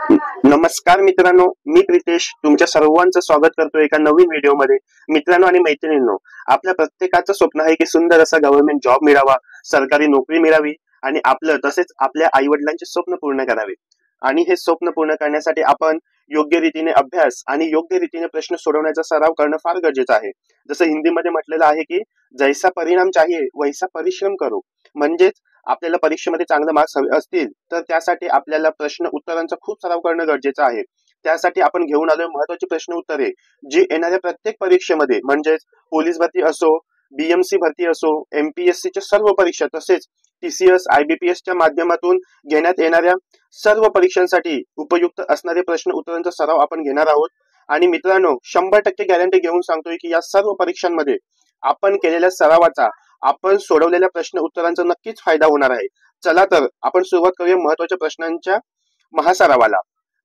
नमस्कार मित्रांनो, मी प्रितेश तुमच्या सर्वांचं स्वागत करतो एका नवीन व्हिडिओमध्ये। मित्रांनो आणि मैत्रिणींनो, आपल्या प्रत्येकाचं स्वप्न आहे की सुंदर असा गव्हर्नमेंट जॉब मिळावा, सरकारी नोकरी मिळावी आणि आपलं तसेच आपल्या आई वडिलांचे स्वप्न पूर्ण करावे। आणि हे स्वप्न पूर्ण करण्यासाठी आपण योग्य रीतीने अभ्यास आणि योग्य रीतीने प्रश्न सोडवण्याचा सराव करणं फार गरजेचं आहे। जसं हिंदीमध्ये म्हटलेलं आहे की जैसा परिणाम चाहिए वैसा परिश्रम करो। म्हणजेच आपल्याला परीक्षेमध्ये चांगले मार्क्स हवे असतील तर त्यासाठी आपल्याला प्रश्न उत्तरांचा खूप सराव करणं गरजेचं आहे। त्यासाठी आपण घेऊन आलोय महत्त्वाची प्रश्न उत्तरे जी येणाऱ्या प्रत्येक परीक्षेमध्ये म्हणजेच पोलीस भरती असो, बीएमसी भरती असो, एमपीएससी च्या सर्व परीक्षा तसेच टीसीएस आयबीपीएस च्या माध्यमातून घेण्यात येणाऱ्या सर्व परीक्षांसाठी उपयुक्त असणारे प्रश्न उत्तरांचा सराव आपण घेणार आहोत। आणि मित्रांनो 100% गॅरंटी घेऊन सांगतोय की या सर्व परीक्षांमध्ये आपण केलेल्या सरावाचा, आपण सोडवलेल्या प्रश्न उत्तरांचा नक्कीच फायदा होणार आहे। चला तर आपण सुरुवात करूया महत्त्वाच्या प्रश्नांच्या महासरावाला।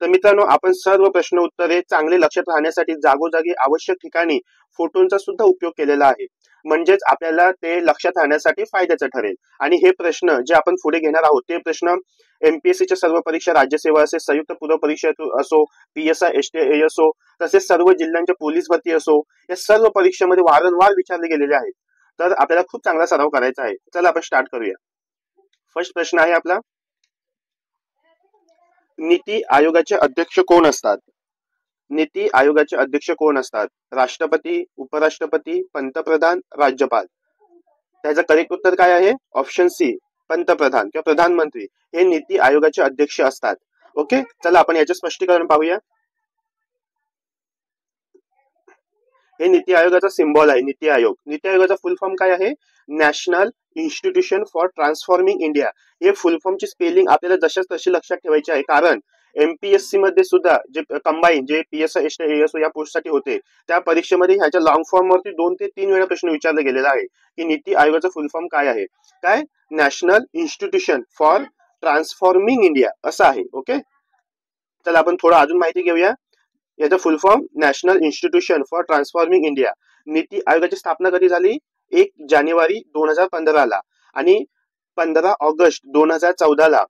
तर मित्रांनो, आपण सर्व प्रश्न उत्तरे चांगले लक्षात राहण्यासाठी जागोजागी आवश्यक ठिकाणी फोटोंचा सुद्धा उपयोग केलेला आहे, म्हणजेच आपल्याला ते लक्षात राहण्यासाठी फायद्याचं ठरेल। आणि हे प्रश्न जे आपण पुढे घेणार आहोत ते प्रश्न एमपीएससी च्या सर्व परीक्षा, राज्यसेवा असे संयुक्त पूर्व परीक्षा असो, पीएसआय एसटीए असो, तसेच सर्व जिल्ह्यांच्या पोलीस भरती असो, या सर्व परीक्षेमध्ये वारंवार विचारले गेलेले आहेत। तर आपल्याला खूप चांगला सराव करायचा आहे। चला आपण स्टार्ट करूया। फर्स्ट प्रश्न आहे आपला, नीती आयोगाचे अध्यक्ष कोण असतात? नीती आयोगाचे अध्यक्ष कोण असतात? राष्ट्रपती, उपराष्ट्रपती, पंतप्रधान, राज्यपाल। त्याचं करेक्ट उत्तर काय आहे? ऑप्शन सी, पंतप्रधान किंवा प्रधानमंत्री हे नीती आयोगाचे अध्यक्ष असतात। ओके, चला आपण याचे स्पष्टीकरण पाहूया। हे नीती आयोगाचा सिम्बॉल आहे। नीती आयोग, नीती आयोगाचा फुल फॉर्म काय आहे? National institution for transforming India. हे फुल फॉर्मची स्पेलिंग आपल्याला जशाच तशी लक्षात ठेवायची आहे, कारण एमपीएससी मध्ये सुद्धा जे कंबाईन जे पीएसआय एसटीएसओ या पोस्टसाठी होते त्या परीक्षेमध्ये ह्याच्या लॉंग फॉर्म वरती 2 ते 3 वेळा प्रश्न विचारला गेलेला आहे की नीती आयोगाचा फुल फॉर्म काय आहे? काय? National institution for transforming India असं आहे। ओके, चला आपण थोडं अजून माहिती घेऊया। याचा full form national institution for transforming India. NITI आयोगाची स्थापना कधी झाली? 1 जानेवारी 2015 ला आणि 15 ऑगस्ट 2014 ला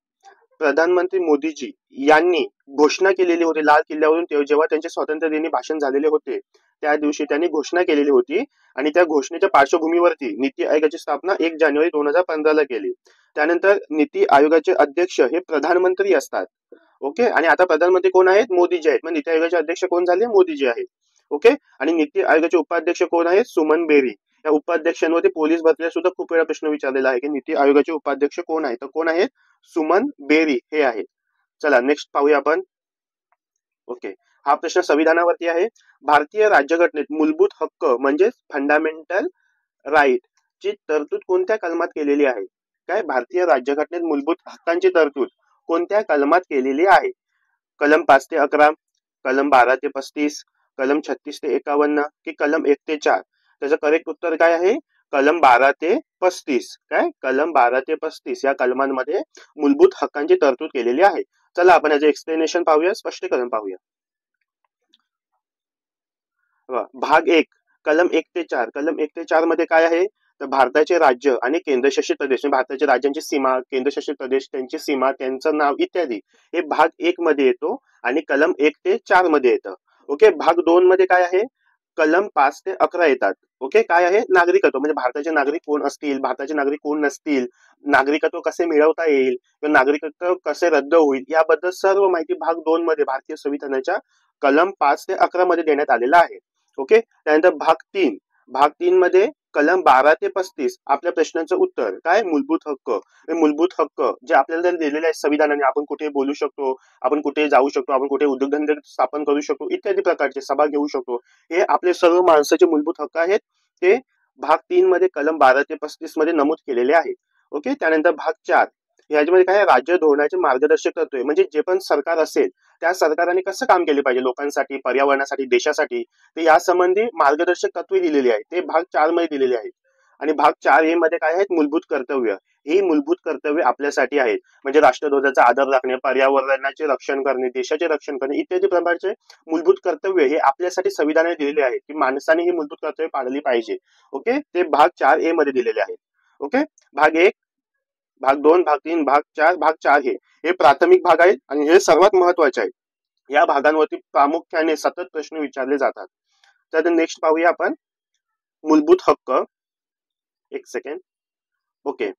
प्रधानमंत्री मोदीजी यांनी घोषणा केलेली होती लाल किल्ल्यावरून, जेव्हा त्यांचे स्वातंत्र्य दिनी भाषण झालेले होते त्या दिवशी त्यांनी घोषणा केलेली होती आणि त्या घोषणेच्या पार्श्वभूमीवरती नीती आयोगाची स्थापना 1 जानेवारी 2015 ला केली। त्यानंतर नीती आयोगाचे अध्यक्ष हे प्रधानमंत्री असतात। ओके, आणि आता प्रधानमंत्री कोण आहेत? मोदीजी आहेत। मग नीती आयोगाचे अध्यक्ष कोण झाले? मोदीजी आहेत। ओके, आणि नीती आयोगाचे उपाध्यक्ष कोण आहेत? सुमन बेरी। या उपाध्यक्षांवरती पोलीस भरतीला सुद्धा खूप वेळा प्रश्न विचारलेला आहे की नीती आयोगाचे उपाध्यक्ष कोण आहेत? तर कोण आहेत? सुमन बेरी हे आहेत। चला नेक्स्ट पाहूया आपण। ओके, हा प्रश्न संविधानावरती आहे। भारतीय राज्यघटनेत मूलभूत हक्क म्हणजे फंडामेंटल राईट ची तरतूद कोणत्या कलमात केलेली आहे? काय? भारतीय राज्यघटनेत मूलभूत हक्कांची तरतूद कोणत्या कलमात केलेली आहे? कलम 5 ते 11, कलम 12 ते 35, कलम 36 ते 51 की कलम 1 ते 4? त्याचं करेक्ट उत्तर काय आहे? कलम 12 ते 35। काय? कलम 12 ते 35 या कलमांमध्ये मूलभूत हक्कांची तरतूद केलेली आहे। चला आपण याचे एक्सप्लेनेशन पाहूया, स्पष्टीकरण पाहूया। भाग 1 कलम 1 ते 4। कलम 1 ते 4 मध्ये काय आहे? तर भारताचे राज्य आणि केंद्रशासित प्रदेश, भारताच्या राज्यांची सीमा, केंद्रशासित प्रदेश त्यांची सीमा, त्यांचं नाव इत्यादी हे भाग 1 मध्ये येतो आणि कलम 1 ते 4 मध्ये येतं। ओके, भाग 2 मध्ये काय आहे? कलम 5 ते 11 येतात। ओके, काय आहे? नागरिकत्व म्हणजे भारताचे नागरिक कोण असतील, भारताचे नागरिक कोण नसतील, नागरिकत्व कसे मिळवता येईल किंवा नागरिकत्व कसे रद्द होईल याबद्दल सर्व माहिती भाग 2 मध्ये भारतीय संविधानाच्या कलम 5 ते 11 मध्ये देण्यात आलेला आहे। ओके, त्यानंतर भाग 3 मध्ये कलम 12 ते 35 आपल्या प्रश्नांचं उत्तर काय? मूलभूत हक्क। मूलभूत हक्क जे आपल्याला दिलेले आहेत संविधानाने, आपण कुठे बोलू शकतो, आपण कुठे जाऊ शकतो, आपण कुठे उद्योगधंदे स्थापन करू शकतो इत्यादी प्रकारचे सभा घेऊ शकतो, हे आपले सर्व माणसाचे मूलभूत हक्क आहेत। ते भाग 3 मध्ये कलम 12 ते 35 मध्ये नमूद केलेले आहे। ओके, त्यानंतर भाग 4 याच्यामध्ये काय? राज्य धोरणाचे मार्गदर्शक तत्त्वे म्हणजे जे पण सरकार असेल त्या सरकारने कसं काम केले पाहिजे लोकांसाठी, पर्यावरणासाठी, देशासाठी, ते यासंबंधी मार्गदर्शक तत्त्वे दिलेली आहेत, ते भाग 4 मध्ये दिलेले आहेत। आणि भाग 4A मध्ये काय आहेत? मूलभूत कर्तव्य। ही मूलभूत कर्तव्य आपल्यासाठी आहेत, म्हणजे राष्ट्रध्वजाचा आदर राखणे, पर्यावरणाचे रक्षण करणे, देशाचे रक्षण करणे इत्यादी प्रकारचे मूलभूत कर्तव्य हे आपल्यासाठी संविधानाने दिलेले आहेत की माणसाने ही मूलभूत कर्तव्य पाळली पाहिजे। ओके, ते भाग 4A मध्ये दिलेले आहेत। ओके, भाग 1, भाग 2, भाग 3, भाग 4 हे प्राथमिक भाग आहेत आणि हे सर्वात महत्वाचे आहेत। या भागांवरती प्रामुख्याने सतत प्रश्न विचारले जातात. तर नेक्स्ट पाहूया आपण मूलभूत हक्क. एक सेकंड. ओके,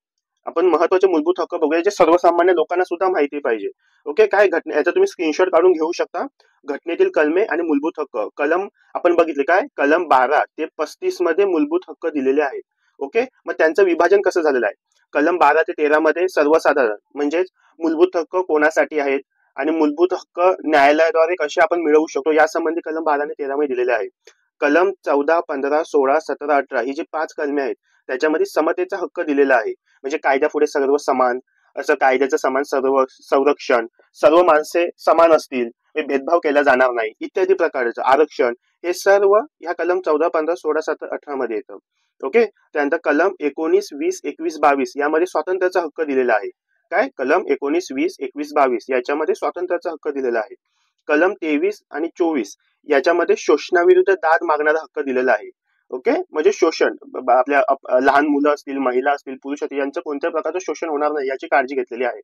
आपण महत्वाचे मूलभूत हक्क बघूया जे सर्वसामान्य लोकांना सुद्धा माहिती पाहिजे. ओके, काय घटना याचा तुम्ही स्क्रीनशॉट काढून घेऊ शकता. घटनेतील कलमे आणि मूलभूत हक्क. कलम आपण बघितले काय, कलम 12 ते 35 मध्ये मूलभूत हक्क दिलेले आहेत. ओके, मग त्यांचं विभाजन कसं झालेलं आहे. कलम 12 ते 13 मध्ये सर्वसाधारण म्हणजेच मूलभूत हक्क कोणासाठी आहेत आणि मूलभूत हक्क न्यायालयाद्वारे कसे आपण मिळवू शकतो यासंबंधी कलम 12 आणि 13 मध्ये दिलेले आहे. कलम 14, 15, 16, 17, 18 ही जी 5 कलमे आहेत त्याच्यामध्ये समतेचा हक्क दिलेला आहे. म्हणजे कायद्यापुढे सर्व समान, असं कायद्याचं समान सर्व संरक्षण, सर्व माणसे समान असतील, भेदभाव केला जाणार नाही इत्यादी प्रकारचं आरक्षण, हे सर्व ह्या कलम 14, 15, 16, 17, 18 मध्ये येतं. ओके, त्यानंतर कलम 19, 20, 21, 22 यामध्ये स्वातंत्र्याचा हक्क दिलेला आहे. काय, कलम 19, 20, 21, 22 याच्यामध्ये स्वातंत्र्याचा हक्क दिलेला आहे. कलम 23 आणि 24 याच्यामध्ये शोषणाविरुद्ध दाद मागणारा हक्क दिलेला आहे. ओके, म्हणजे शोषण आपल्या लहान मुलं असतील, महिला असतील, पुरुष असतील यांचं कोणत्याही प्रकारचं शोषण होणार नाही याची काळजी घेतलेली आहे.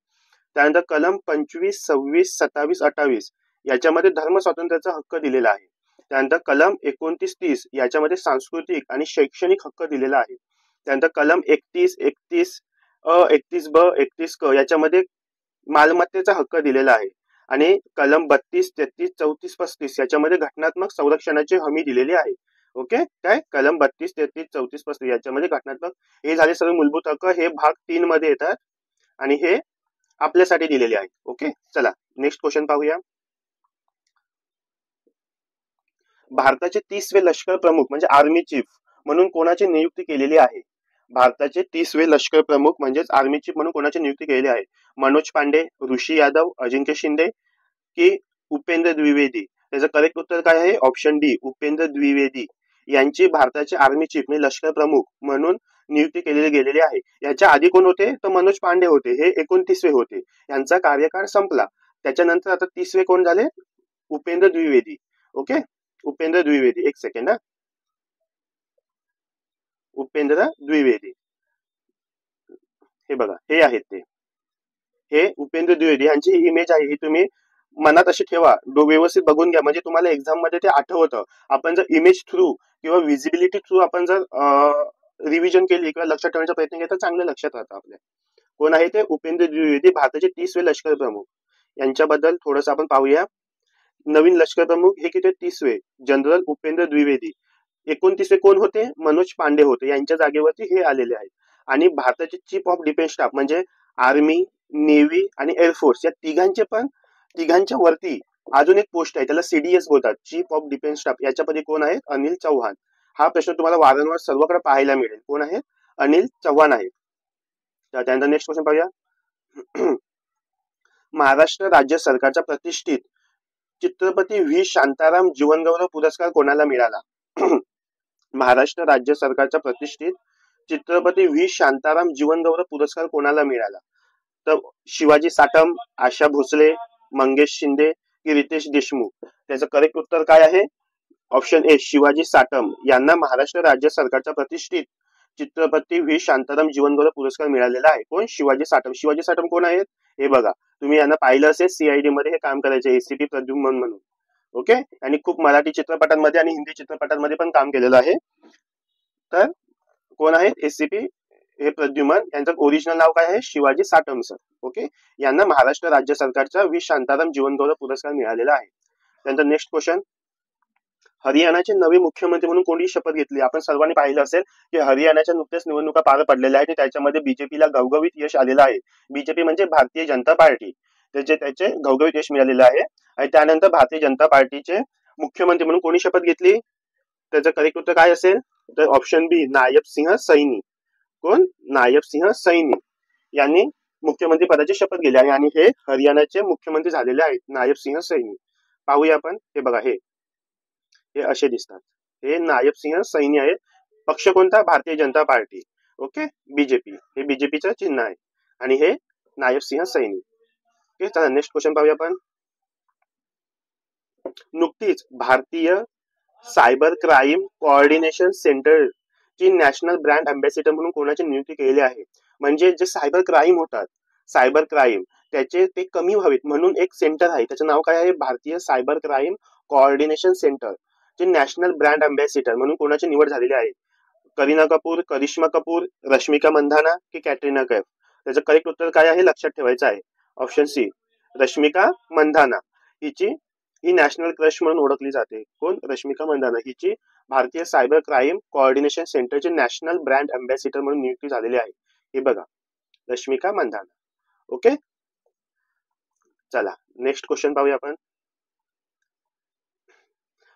त्यानंतर कलम 25, 26, 27, 28 याच्यामध्ये धर्म स्वातंत्र्याचा हक्क दिलेला आहे. त्यानंतर कलम 29, 30 याच्यामध्ये सांस्कृतिक आणि शैक्षणिक हक्क दिलेला आहे. त्यानंतर कलम 31, 31 अ, 31 ब, 31 क याच्यामध्ये मालमत्तेचा हक्क दिलेला आहे. आणि कलम 32, 33, 34, 35 याच्यामध्ये घटनात्मक संरक्षणाची हमी दिलेली आहे. ओके, काय, कलम 32, 33, 34, 35 याच्यामध्ये घटनात्मक, हे झाले सर्व मूलभूत हक्क. हे भाग 3 मध्ये येतात आणि हे आपल्यासाठी दिलेले आहेत. ओके, चला नेक्स्ट क्वेश्चन पाहूया. भारताचे 30वे लष्कर प्रमुख म्हणजे आर्मी चीफ म्हणून कोणाची नियुक्ती केलेली आहे. भारताचे 30वे लष्कर प्रमुख म्हणजेच आर्मी चीफ म्हणून कोणाची नियुक्ती केलेली आहे. मनोज पांडे, ऋषी यादव, अजिंक्य शिंदे की उपेंद्र द्विवेदी. त्याचं करेक्ट उत्तर काय आहे, ऑप्शन डी, उपेंद्र द्विवेदी यांची भारताचे आर्मी चीफ म्हणजे लष्कर प्रमुख म्हणून नियुक्ती केलेली गेलेली आहे. याच्या आधी कोण होते तर मनोज पांडे होते, हे 29वे होते, यांचा कार्यकाळ संपला. त्याच्यानंतर आता 30वे कोण झाले, उपेंद्र द्विवेदी. ओके, उपेंद्र द्विवेदी. एक सेकंड, उपेंद्र द्विवेदी हे बघा, हे आहेत ते, हे उपेंद्र द्विवेदी यांची इमेज आहे, ही तुम्ही मनात अशी ठेवा, व्यवस्थित बघून घ्या म्हणजे तुम्हाला एक्झाम मध्ये ते आठवतं. आपण जर इमेज थ्रू किंवा विजिबिलिटी थ्रू आपण जर रिव्हिजन केली किंवा लक्षात ठेवण्याचा प्रयत्न केला तर चांगलं लक्षात राहतं आपल्या. कोण आहे ते, उपेंद्र द्विवेदी, भारताचे 30वे लष्कर प्रमुख. यांच्याबद्दल थोडंसं आपण पाहूया. नवीन लष्कर प्रमुख हे किती, 30वे जनरल उपेंद्र द्विवेदी. 29वे कोण होते, मनोज पांडे होते, यांच्या जागेवरती हे आलेले आहेत. आणि भारताचे चीफ ऑफ डिफेन्स स्टाफ म्हणजे आर्मी, नेव्ही आणि एअरफोर्स या तिघांच्या वरती अजून एक पोस्ट आहे, त्याला सीडीएस बोलतात, चीफ ऑफ डिफेन्स स्टाफ. याच्यापैकी कोण आहेत, अनिल चौहान. हा प्रश्न तुम्हाला वारंवार सर्वकडे पाहायला मिळेल. कोण आहेत, अनिल चौहान आहेत. त्यानंतर नेक्स्ट क्वेश्चन पाहूया. महाराष्ट्र राज्य सरकारचा प्रतिष्ठित चित्रपती व्ही शांताराम जीवनगौरव पुरस्कार कोणाला मिळाला. महाराष्ट्र राज्य सरकारचा प्रतिष्ठित चित्रपती व्ही शांताराम जीवनगौरव पुरस्कार कोणाला मिळाला. तर शिवाजी साटम, आशा भोसले, मंगेश शिंदे की रितेश देशमुख. त्याचं करेक्ट उत्तर काय आहे, ऑप्शन ए, शिवाजी साटम यांना महाराष्ट्र राज्य सरकारचा प्रतिष्ठित चित्रपती व्ही शांताराम जीवनगौरव पुरस्कार मिळालेला आहे. कोण, शिवाजी साटम. शिवाजी साटम कोण आहेत, हे बघा, तुम्ही यांना पाहिलं असेल, सीआयडी मध्ये हे काम करायचे, एसीपी प्रद्युम्न म्हणून. ओके, आणि खूप मराठी चित्रपटांमध्ये आणि हिंदी चित्रपटांमध्ये पण काम केलेलं आहे. तर कोण आहेत, एसीपी हे प्रद्युम्न, यांचं ओरिजिनल नाव काय आहे, शिवाजी साटम सर. ओके, यांना महाराष्ट्र राज्य सरकारचा व्ही शांताराम जीवनगौरव पुरस्कार मिळालेला आहे. त्यानंतर नेक्स्ट क्वेश्चन. हरियाणाचे नवे मुख्यमंत्री म्हणून कोणी शपथ घेतली. आपण सर्वांनी पाहिलं असेल की हरियाणाच्या नुकत्याच निवडणुका पार पडलेल्या आहेत, त्याच्यामध्ये बीजेपीला घवघवीत यश आलेलं आहे. बीजेपी म्हणजे भारतीय जनता पार्टी, त्याचे घवघवीत यश मिळालेलं आहे. आणि त्यानंतर भारतीय जनता पार्टीचे मुख्यमंत्री म्हणून कोणी शपथ घेतली, त्याचं करेक्ट उत्तर काय असेल, तर ऑप्शन बी, नायब सिंह सैनी. कोण, नायब सिंह सैनी यांनी मुख्यमंत्री पदाची शपथ घेतली आहे आणि हे हरियाणाचे मुख्यमंत्री झालेले आहेत, नायब सिंह सैनी. पाहूया आपण, हे बघा, हे असे दिसतात, हे नायब सिंह सैनी आहेत. पक्ष कोणता, Bharatiya Janata party. Okay, BJP, हे बीजेपीचं चिन्ह आहे आणि हे नायब सिंह सैनी. ओके, चला नेक्स्ट क्वेश्चन पाहूया आपण. नुकतीच भारतीय सायबर क्राईम कोऑर्डिनेशन सेंटर ची नॅशनल ब्रँड अँबॅसिडर म्हणून कोणाची नियुक्ती केलेली आहे. म्हणजे जे सायबर क्राईम होतात, सायबर क्राईम त्याचे ते कमी व्हावेत म्हणून एक सेंटर आहे, त्याचं नाव काय आहे, भारतीय सायबर क्राईम कोऑर्डिनेशन सेंटर, जे नॅशनल ब्रँड अँबॅसिडर म्हणून कोणाची निवड झालेली आहे, करीना कपूर, करिश्मा कपूर, रश्मिका मंदाना की कॅटरीना कैफ. त्याचं करेक्ट उत्तर काय आहे लक्षात ठेवायचं आहे, ऑप्शन सी रश्मिका मंदाना. ही नॅशनल क्रश म्हणून ओळखली जाते. कोण, रश्मिका मंदाना. हिची भारतीय सायबर क्राईम कोऑर्डिनेशन सेंटरचे नॅशनल ब्रँड अँबॅसिडर म्हणून नियुक्ती झालेली आहे. हे बघा, रश्मिका मंदाना. ओके, चला नेक्स्ट क्वेश्चन पाहूया आपण.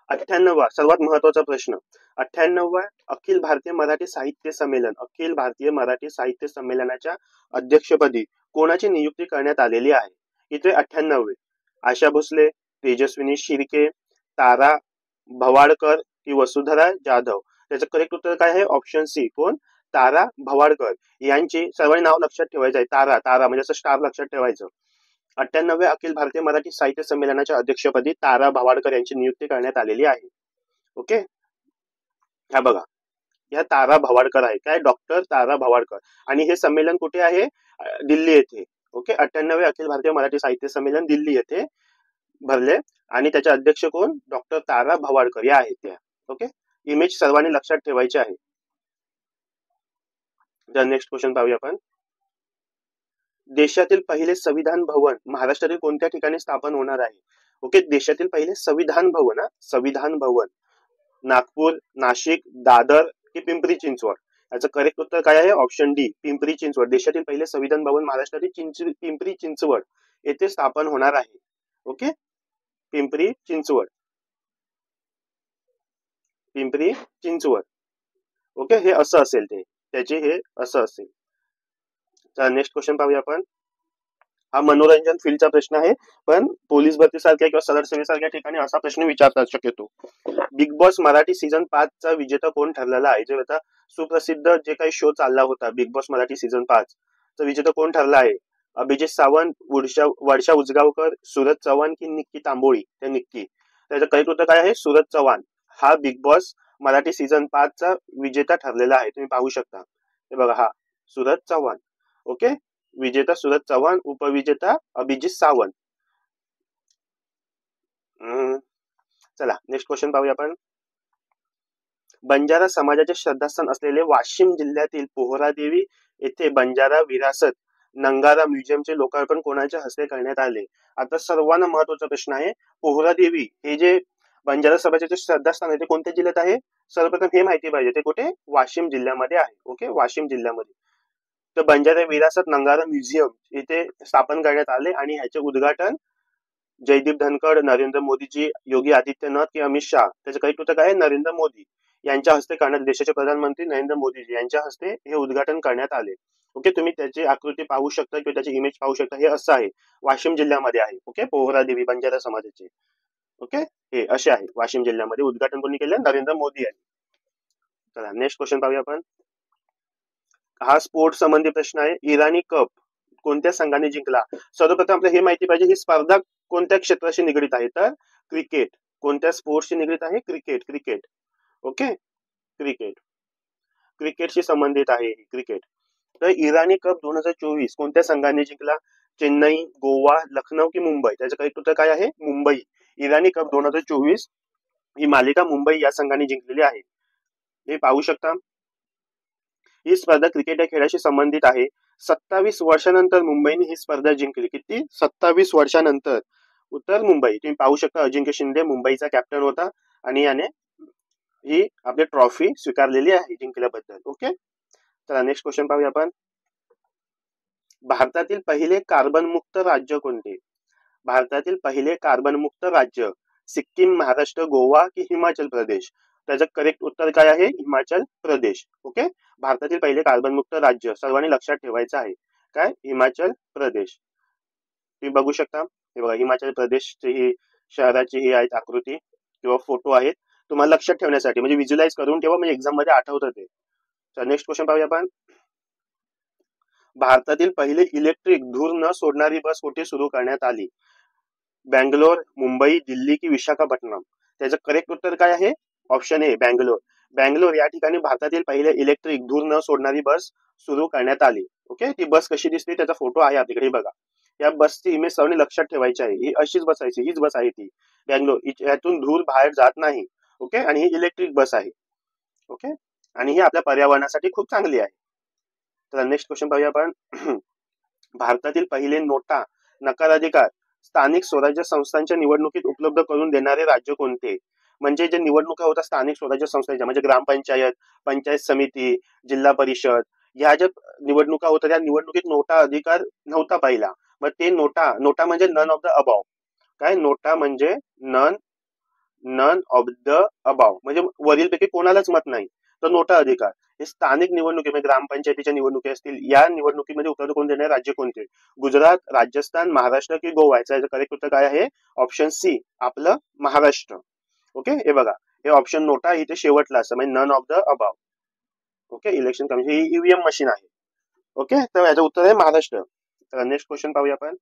98वा सर्वात महत्वाचा प्रश्न, 98वा अखिल भारतीय मराठी साहित्य संमेलन, अखिल भारतीय मराठी साहित्य संमेलनाच्या अध्यक्षपदी कोणाची नियुक्ती करण्यात आलेली आहे. इथे 98वे आशा भोसले, तेजस्विनी शिर्के, तारा भवाडकर की वसुंधरा जाधव. त्याचं करेक्ट उत्तर काय आहे, ऑप्शन सी कोण, तारा भवाडकर. यांची सर्वांनी नाव लक्षात ठेवायचं आहे, तारा तारा म्हणजे असं स्टार लक्षात ठेवायचं. 98व्या अखिल भारतीय मराठी साहित्य संमेलनाच्या अध्यक्षपदी तारा भवाडकर यांची नियुक्ती करण्यात आलेली आहे. ओके, ह्या बघा, ह्या तारा भवाडकर आहे, काय, डॉक्टर तारा भवाडकर. आणि हे संमेलन कुठे आहे, दिल्ली येथे. ओके, 98वे अखिल भारतीय मराठी साहित्य संमेलन दिल्ली येथे भरले आणि त्याचे अध्यक्ष कोण, डॉक्टर तारा भवाडकर या आहेत त्या. ओके, इमेज सर्वांनी लक्षात ठेवायची आहे. नेक्स्ट क्वेश्चन पाहूया आपण. देशातील पहिले संविधान भवन महाराष्ट्रातील कोणत्या ठिकाणी स्थापन होणार आहे. ओके, देशातील पहिले संविधान भवन, संविधान भवन नागपूर, नाशिक, दादर की पिंपरी चिंचवड. याचं करेक्ट उत्तर काय आहे, ऑप्शन डी पिंपरी चिंचवड. देशातील पहिले संविधान भवन महाराष्ट्रातील पिंपरी चिंचवड येथे स्थापन होणार आहे. ओके, पिंपरी चिंचवड, पिंपरी चिंचवड. ओके, हे असं असेल, त्याचे हे असं असेल. तर नेक्स्ट क्वेश्चन पाहूया आपण. हा मनोरंजन फील्डचा प्रश्न आहे, पण पोलीस भरती सारख्या किंवा सदर सेवेसारख्या ठिकाणी असा प्रश्न विचारतात शक्यतो. बिग बॉस मराठी सीझन 5 चा विजेता कोण ठरलेला आहे. जे आता सुप्रसिद्ध जे काही शो चालला होता बिग बॉस मराठी सीझन 5 चा विजेता कोण ठरला आहे. अभिजित सावंत, वर्षा उजगावकर, सूरज चव्हाण की निक्की तांबोळी. त्या निक्की. त्याचं करेक्ट उत्तर काय आहे, सूरज चव्हाण हा बिग बॉस मराठी सीझन 5 चा विजेता ठरलेला आहे. तुम्ही पाहू शकता, हे बघा, हा सूरज चव्हाण. ओके, विजेता सूरज चव्हाण, उपविजेता अभिजित सावंत. चला नेक्स्ट क्वेश्चन पाहूया आपण. बंजारा समाजाचे श्रद्धास्थान असलेले वाशिम जिल्ह्यातील पोहरादेवी येथे बंजारा विरासत नंगारा म्युझियमचे लोकार्पण कोणाच्या हस्ते करण्यात आले. आता सर्वांना महत्वाचा प्रश्न आहे, पोहरादेवी हे जे बंजारा समाजाचे श्रद्धास्थान आहे ते कोणत्या जिल्ह्यात आहे. सर्वप्रथम हे माहिती पाहिजे, ते कुठे, वाशिम जिल्ह्यामध्ये आहे. ओके, वाशिम जिल्ह्यामध्ये. तर बंजारा विरासत नंगारा म्युझियम इथे स्थापन करण्यात आले आणि ह्याचे उद्घाटन जयदीप धनखड, नरेंद्र मोदीजी, योगी आदित्यनाथ की अमित शाह. त्याचं काही उत्तर काय आहे, नरेंद्र मोदी यांच्या हस्ते करण्यात, देशाचे प्रधानमंत्री नरेंद्र मोदीजी यांच्या हस्ते हे उद्घाटन करण्यात आले. ओके, तुम्ही त्याची आकृती पाहू शकता किंवा त्याची इमेज पाहू शकता. हे असं आहे, वाशिम जिल्ह्यामध्ये आहे. ओके, पोहरादेवी बंजारा समाजाचे. ओके, हे असे आहे, वाशिम जिल्ह्यामध्ये. उद्घाटन कोणी केले, नरेंद्र मोदी यांनी. चला नेक्स्ट क्वेश्चन पाहूया आपण. हा स्पोर्ट्स संबंधी प्रश्न आहे. इराणी कप कोणत्या संघाने जिंकला. सर्वप्रथम आपल्याला हे माहिती पाहिजे, ही स्पर्धा कोणत्या क्षेत्राशी निगडीत आहे, तर क्रिकेट. कोणत्या स्पोर्ट्सशी निगडीत आहे, क्रिकेट. क्रिकेट. ओके, क्रिकेट, क्रिकेटशी संबंधित आहे क्रिकेट. तर इराणी कप 2024 कोणत्या संघाने जिंकला. चेन्नई, गोवा, लखनौ की मुंबई. त्याचं काही उत्तर काय आहे, मुंबई. इराणी कप 2024 ही मालिका मुंबई या संघाने जिंकलेली आहे. हे पाहू शकता. ही स्पर्धा क्रिकेट या खेळाशी संबंधित आहे. 27 वर्षानंतर मुंबईने ही स्पर्धा जिंकली. किती, 27 वर्षानंतर. उत्तर मुंबई. तुम्ही पाहू शकता, अजिंक्य शिंदे मुंबईचा कॅप्टन होता आणि याने ही आपली ट्रॉफी स्वीकारलेली आहे जिंकल्याबद्दल. ओके, चला नेक्स्ट क्वेश्चन पाहूया आपण. भारतातील पहिले कार्बन मुक्त राज्य कोणते. भारतातील पहिले कार्बन मुक्त राज्य सिक्कीम, महाराष्ट्र, गोवा की हिमाचल प्रदेश. त्याचं करेक्ट उत्तर काय आहे, हिमाचल प्रदेश. ओके, भारतातील पहिले कार्बन मुक्त राज्य सर्वांनी लक्षात ठेवायचं आहे, काय, हिमाचल प्रदेश. तुम्ही बघू शकता, हे बघा, हिमाचल प्रदेशची ही शहराची ही आहेत आकृती किंवा फोटो आहेत. तुम्हाला लक्षात ठेवण्यासाठी, म्हणजे व्हिज्युअलाइज करून ठेवा, म्हणजे एक्झाम मध्ये आठवतं ते. तर नेक्स्ट क्वेश्चन पाहूया आपण. भारतातील पहिली इलेक्ट्रिक धूर न सोडणारी बस कुठे सुरू करण्यात आली. बँगलोर, मुंबई, दिल्ली की विशाखापट्टणम. त्याचं करेक्ट उत्तर काय आहे, ऑप्शन ए बँगलोर. बँगलोर या ठिकाणी भारतातील पहिले इलेक्ट्रिक धूर न सोडणारी बस सुरू करण्यात आली. ओके, ती बस कशी दिसते त्याचा फोटो आहे आपल्याकडे, बघा. या बसची इमेज सर्वांनी लक्षात ठेवायची आहे. ही अशीच बसायची, हीच बस आहे ती बँगलोर, यातून धूर बाहेर जात नाही. ओके, आणि ही इलेक्ट्रिक बस आहे. ओके, आणि ही आपल्या पर्यावरणासाठी खूप चांगली आहे. तर नेक्स्ट क्वेश्चन पाहूया आपण. भारतातील पहिले नोटा नकाराधिकार स्थानिक स्वराज्य संस्थांच्या निवडणुकीत उपलब्ध करून देणारे राज्य कोणते? म्हणजे जे निवडणुका होतात स्थानिक स्वराज्य संस्थांच्या, म्हणजे ग्रामपंचायत, पंचायत समिती, जिल्हा परिषद, ह्या ज्या निवडणुका होत्या त्या निवडणुकीत नोटा अधिकार नव्हता पहिला. मग ते नोटा, नोटा म्हणजे नन ऑफ द अबाव. काय नोटा म्हणजे नन ऑफ द अबाव, म्हणजे वरीलपैकी कोणालाच मत नाही, तर नोटा अधिकार हे स्थानिक निवडणुकीमध्ये ग्रामपंचायतीच्या निवडणुकी असतील या निवडणुकीमध्ये उपलब्ध करून देणारे राज्य कोणते? गुजरात, राजस्थान, महाराष्ट्र की गोवा? याचं करेक्ट उत्तर काय आहे? ऑप्शन सी आपलं महाराष्ट्र. ओके, हे बघा, हे ऑप्शन नोटा इथे शेवटला असं, म्हणजे none of the above. Okay, election commission ही ईव्हीएम मशीन आहे. ओके, तर याचं उत्तर आहे महाराष्ट्र. तर नेक्स्ट क्वेश्चन पाहूया आपण.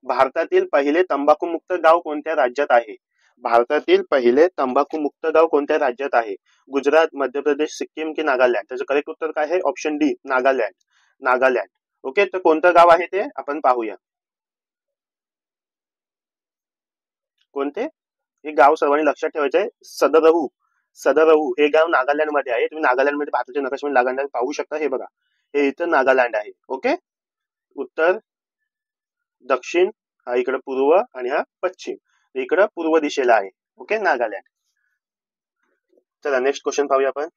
भारतातील पहिले तंबाखूमुक्त गाव कोणत्या राज्यात आहे? भारतातील पहिले तंबाखूमुक्त गाव कोणत्या राज्यात आहे? गुजरात, मध्य प्रदेश, सिक्कीम की नागालँड? त्याचं करेक्ट उत्तर काय आहे? Option D Nagaland. Nagaland. Okay, तर कोणतं गाव आहे ते आपण पाहूया. कोणते? हे गाव सर्वांनी लक्षात ठेवायचं आहे. सदरहू. सदरहू हे गाव नागालँड मध्ये आहे. तुम्ही नागालँड मध्ये भारताच्या नकाशामध्ये नागालँड पाहू शकता. हे बघा, हे इथं नागालँड आहे. ओके, उत्तर, दक्षिण, हा इकडे पूर्व आणि हा पश्चिम, इकडे पूर्व दिशेला आहे. ओके, नागालँड. चला नेक्स्ट क्वेश्चन पाहूया आपण.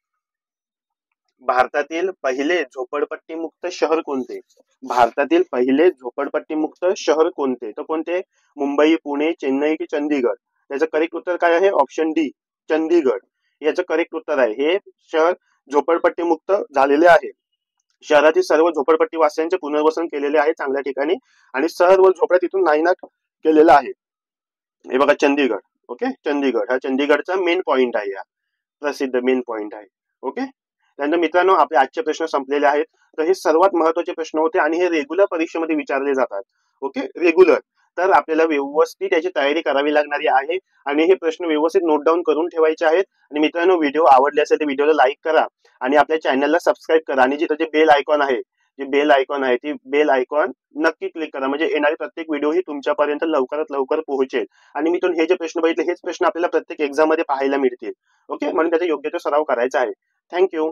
भारतातील पहिले झोपडपट्टी मुक्त शहर कोणते? भारतातील पहिले झोपडपट्टी मुक्त शहर कोणते? तर कोणते? मुंबई, पुणे, चेन्नई की चंदीगड? याचं करेक्ट उत्तर काय आहे? Option D Chandigarh. याचं करेक्ट उत्तर आहे. हे शहर झोपडपट्टी मुक्त झालेले आहे. शहरातील सर्व झोपडपट्टी वासियांचे पुनर्वसन केलेले आहे चांगल्या ठिकाणी, आणि सर्व झोपड्या तिथून नायनाट केलेला आहे. हे बघा चंदीगड. ओके, चंदीगड हा चंदीगडचा मेन पॉइंट आहे, हा प्रसिद्ध मेन पॉइंट आहे. ओके, त्यानंतर मित्रांनो आपले आजचे प्रश्न संपलेले आहेत. तर हे सर्वात महत्वाचे प्रश्न होते आणि हे रेग्युलर परीक्षेमध्ये विचारले जातात. Okay, regular. तर आपल्याला व्यवस्थित याची तयारी करावी लागणारी आहे आणि हे प्रश्न व्यवस्थित नोट डाऊन करून ठेवायचे आहेत. आणि मित्रांनो व्हिडिओ आवडले असेल तर व्हिडिओला लाईक करा आणि आपल्या चॅनलला सबस्क्राईब करा, आणि जिथे जे बेल आयकॉन आहे, जी बेल आयकॉन आहे ती बेल आयकॉन नक्की क्लिक करा, म्हणजे येणारी प्रत्येक व्हिडिओ ही तुमच्यापर्यंत लवकरात लवकर पोहोचेल. आणि मी हे जे प्रश्न बघितले हेच प्रश्न आपल्याला प्रत्येक एक्झाम मध्ये पाहायला मिळतील. ओके, म्हणून त्याचा योग्य तो सराव करायचा आहे. थँक्यू.